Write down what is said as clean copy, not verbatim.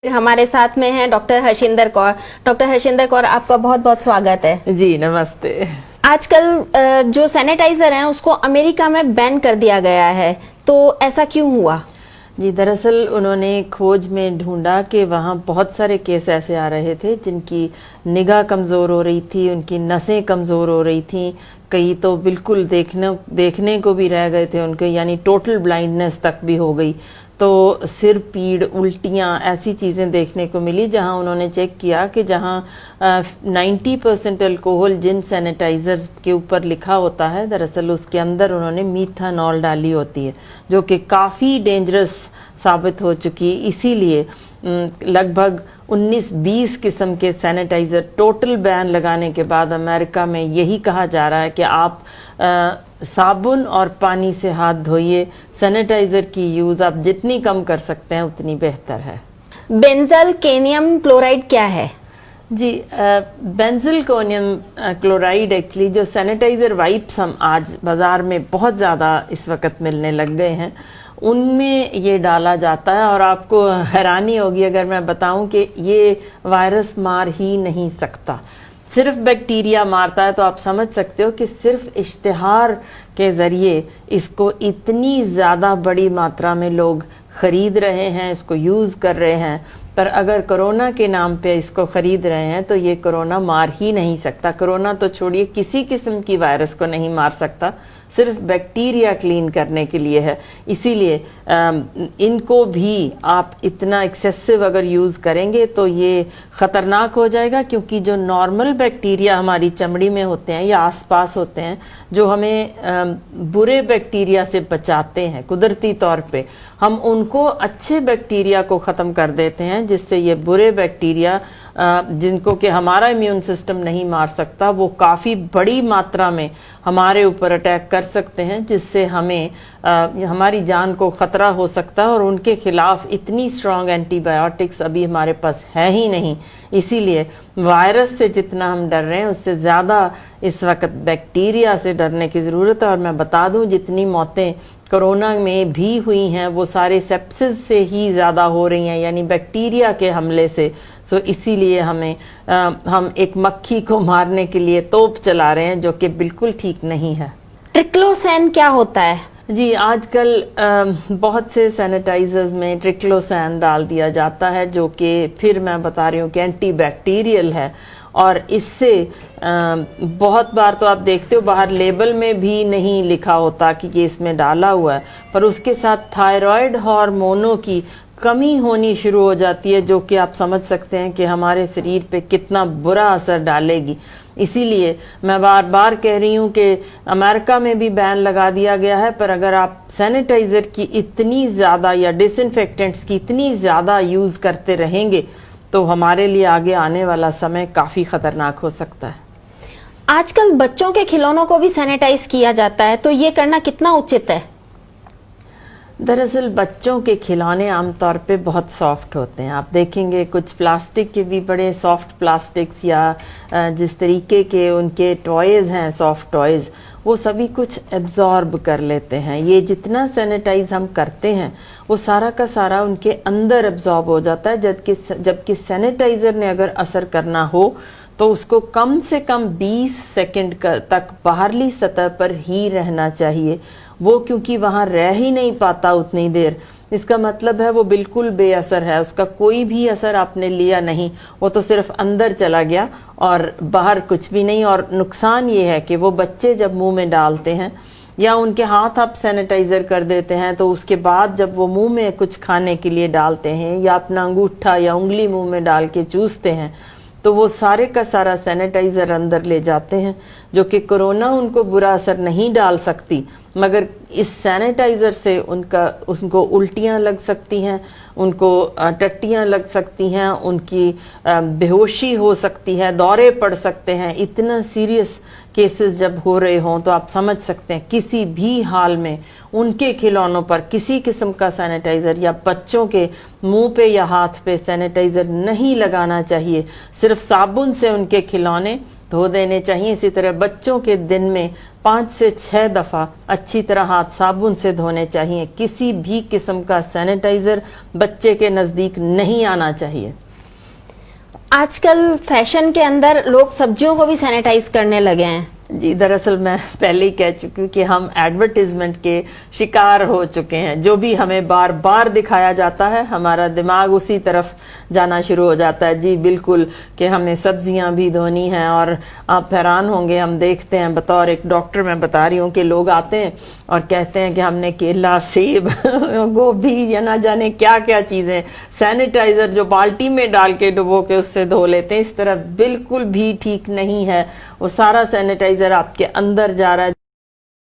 हमारे साथ में हैं डॉक्टर हर्षिंदर कौर। डॉक्टर हर्षिंदर कौर, आपका बहुत बहुत स्वागत है। जी नमस्ते। आजकल जो सैनिटाइजर हैं उसको अमेरिका में बैन कर दिया गया है, तो ऐसा क्यों हुआ? जी दरअसल उन्होंने खोज में ढूंढा कि वहाँ बहुत सारे केस ऐसे आ रहे थे जिनकी निगाह कमज़ोर हो रही थी, उनकी नसें कमज़ोर हो रही थी, कई तो बिल्कुल देखने को भी रह गए थे उनके, यानी टोटल ब्लाइंडनेस तक भी हो गई। तो सिर पीड़, उल्टियाँ, ऐसी चीज़ें देखने को मिली जहां उन्होंने चेक किया कि जहां 90% अल्कोहल जिन सैनिटाइजर्स के ऊपर लिखा होता है, दरअसल उसके अंदर उन्होंने मीथानॉल डाली होती है जो कि काफ़ी डेंजरस साबित हो चुकी है। इसीलिए लगभग 19-20 किस्म के सैनिटाइजर टोटल बैन लगाने के बाद अमेरिका में यही कहा जा रहा है कि आप साबुन और पानी से हाथ धोइए। सैनिटाइजर की यूज आप जितनी कम कर सकते हैं उतनी बेहतर है। बेंजल केनियम क्लोराइड क्या है? जी बेंजिल कोनियम क्लोराइड एक्चुअली जो सैनिटाइजर वाइप्स हम आज बाजार में बहुत ज़्यादा इस वक्त मिलने लग गए हैं उनमें ये डाला जाता है, और आपको हैरानी होगी अगर मैं बताऊं कि ये वायरस मार ही नहीं सकता, सिर्फ बैक्टीरिया मारता है। तो आप समझ सकते हो कि सिर्फ इश्तिहार के ज़रिए इसको इतनी ज़्यादा बड़ी मात्रा में लोग ख़रीद रहे हैं, इसको यूज़ कर रहे हैं। पर अगर कोरोना के नाम पे इसको ख़रीद रहे हैं तो ये कोरोना मार ही नहीं सकता। कोरोना तो छोड़िए, किसी किस्म की वायरस को नहीं मार सकता, सिर्फ बैक्टीरिया क्लीन करने के लिए है। इसीलिए इनको भी आप इतना एक्सेसिव अगर यूज़ करेंगे तो ये ख़तरनाक हो जाएगा, क्योंकि जो नॉर्मल बैक्टीरिया हमारी चमड़ी में होते हैं या आसपास होते हैं, जो हमें बुरे बैक्टीरिया से बचाते हैं कुदरती तौर पे, हम उनको अच्छे बैक्टीरिया को ख़त्म कर देते हैं, जिससे ये बुरे बैक्टीरिया जिनको कि हमारा इम्यून सिस्टम नहीं मार सकता, वो काफ़ी बड़ी मात्रा में हमारे ऊपर अटैक कर सकते हैं, जिससे हमें हमारी जान को ख़तरा हो सकता है। और उनके खिलाफ इतनी स्ट्रॉन्ग एंटीबायोटिक्स अभी हमारे पास है ही नहीं। इसीलिए वायरस से जितना हम डर रहे हैं उससे ज़्यादा इस वक्त बैक्टीरिया से डरने की ज़रूरत है। और मैं बता दूं, जितनी मौतें कोरोना में भी हुई हैं वो सारे सेप्सिस से ही ज़्यादा हो रही हैं, यानी बैक्टीरिया के हमले से। सो इसीलिए हम एक मक्खी को मारने के लिए तोप चला रहे हैं, जो कि बिल्कुल ठीक नहीं है। ट्रिक्लोसैन क्या होता है? जी आजकल बहुत से सैनिटाइजर्स में ट्रिक्लोसैन डाल दिया जाता है, जो कि फिर मैं बता रही हूँ कि एंटीबैक्टीरियल है। और इससे बहुत बार तो आप देखते हो बाहर लेबल में भी नहीं लिखा होता कि ये इसमें डाला हुआ है, पर उसके साथ थायराइड हार्मोनों की कमी होनी शुरू हो जाती है, जो कि आप समझ सकते हैं कि हमारे शरीर पे कितना बुरा असर डालेगी। इसीलिए मैं बार बार कह रही हूँ कि अमेरिका में भी बैन लगा दिया गया है, पर अगर आप सैनिटाइजर की इतनी ज़्यादा या डिसइंफेक्टेंट्स की इतनी ज़्यादा यूज़ करते रहेंगे तो हमारे लिए आगे आने वाला समय काफ़ी ख़तरनाक हो सकता है। आजकल बच्चों के खिलौनों को भी सैनिटाइज किया जाता है, तो ये करना कितना उचित है? दरअसल बच्चों के खिलौने आमतौर पे बहुत सॉफ्ट होते हैं। आप देखेंगे कुछ प्लास्टिक के भी बड़े सॉफ्ट प्लास्टिक्स या जिस तरीके के उनके टॉयज़ हैं, सॉफ्ट टॉयज़, वो सभी कुछ एब्जॉर्ब कर लेते हैं। ये जितना सैनिटाइज हम करते हैं वो सारा का सारा उनके अंदर एब्जॉर्ब हो जाता है, जबकि सैनिटाइज़र ने अगर असर करना हो तो उसको कम से कम 20 सेकंड तक बाहरली सतह पर ही रहना चाहिए। वो क्योंकि वहाँ रह ही नहीं पाता उतनी देर, इसका मतलब है वो बिल्कुल बेअसर है, उसका कोई भी असर आपने लिया नहीं, वो तो सिर्फ अंदर चला गया और बाहर कुछ भी नहीं। और नुकसान ये है कि वो बच्चे जब मुंह में डालते हैं या उनके हाथ आप सैनिटाइजर कर देते हैं, तो उसके बाद जब वो मुंह में कुछ खाने के लिए डालते हैं या अपना अंगूठा या उंगली मुंह में डाल के चूसते हैं, तो वो सारे का सारा सैनिटाइजर अंदर ले जाते हैं, जो कि कोरोना उनको बुरा असर नहीं डाल सकती, मगर इस सैनिटाइजर से उनको उल्टियाँ लग सकती हैं, उनको टट्टियाँ लग सकती हैं, उनकी बेहोशी हो सकती है, दौरे पड़ सकते हैं। इतना सीरियस केसेस जब हो रहे हों तो आप समझ सकते हैं किसी भी हाल में उनके खिलौनों पर किसी किस्म का सैनिटाइजर या बच्चों के मुंह पे या हाथ पे सैनिटाइजर नहीं लगाना चाहिए। सिर्फ साबुन से उनके खिलौने धो देने चाहिए। इसी तरह बच्चों के दिन में 5 से 6 दफा अच्छी तरह हाथ साबुन से धोने चाहिए। किसी भी किस्म का सैनिटाइजर बच्चे के नजदीक नहीं आना चाहिए। आजकल फैशन के अंदर लोग सब्जियों को भी सैनिटाइज करने लगे हैं। जी, दरअसल मैं पहले ही कह चुकी हूँ कि हम एडवर्टीजमेंट के शिकार हो चुके हैं। जो भी हमें बार बार दिखाया जाता है हमारा दिमाग उसी तरफ जाना शुरू हो जाता है। जी बिल्कुल, कि हमें सब्जियां भी धोनी हैं। और आप हैरान होंगे, हम देखते हैं, बतौर एक डॉक्टर मैं बता रही हूँ कि लोग आते हैं और कहते हैं कि हमने केला, सेब, गोभी या ना जाने क्या क्या चीजें सैनिटाइजर जो बाल्टी में डाल के डुबो के उससे धो लेते हैं। इस तरह बिल्कुल भी ठीक नहीं है। वो सारा सैनिटाइजर आपके अंदर जा रहा है।